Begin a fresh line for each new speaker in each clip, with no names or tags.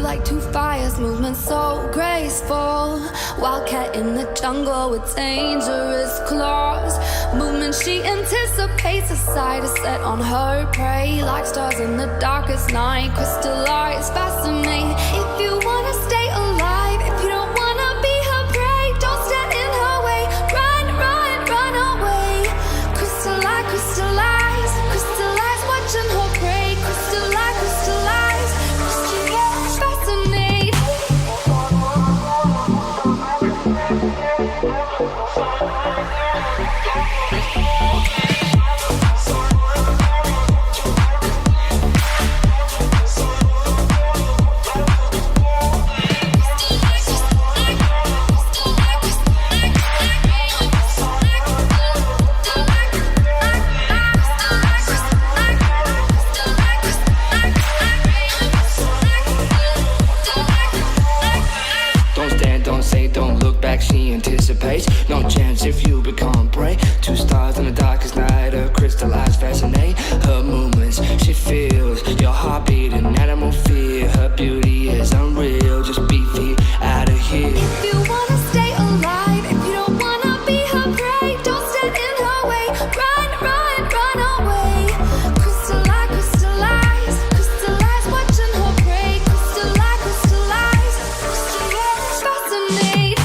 like two fires, movement so graceful. Wildcat in the jungle with dangerous claws. Movement she anticipates, a sight is set on her prey. Like stars in the darkest night, crystallize, fascinate. If you wanna stay alive, if you don't wanna be her prey, don't stand in her way. Run, run, run away. Crystallize, crystallize, crystallize, watching her prey. Crystallize, crystallize, crystallize, fascinate.
She anticipates no chance if you become prey. Two stars in the darkest night, her crystallized fascinate. Her movements, she feels your heartbeat, an animal fear. Her beauty is unreal, just be feet out of here.
If you wanna stay alive, if you don't wanna be her prey, don't stand in her way. Run, run, run away. Crystallize, crystallize, crystallize, watching her prey. Crystallize, crystallize, crystallize, fascinate.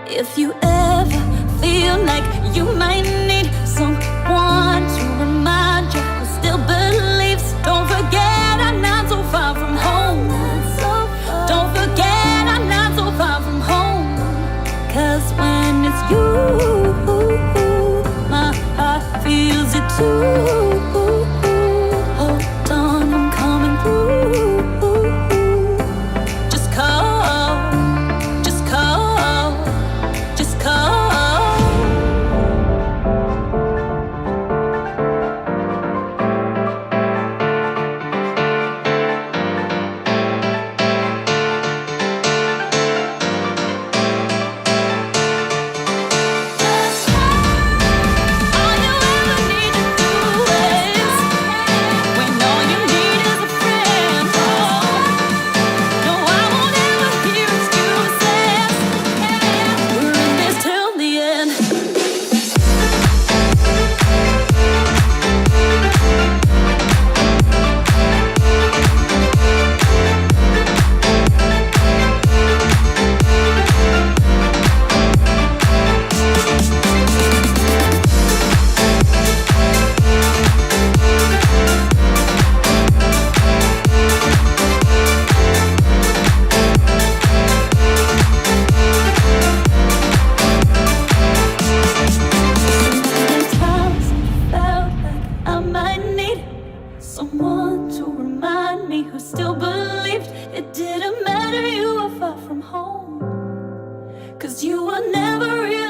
If you ever feel like you might need someone to remind you who still believes, don't forget I'm not so far from home. Don't forget I'm not so far from home. 'Cause when it's you, my heart feels it too. Hold on, I'm coming through. Just call, just call, just call. All you ever need to do is, when all you need is a friend. No, I won't ever hear excuses. We're in this till the end. Sometimes I felt like I might need someone to remind me who still believed it didn't matter, you were far from home. 'Cause you were never real.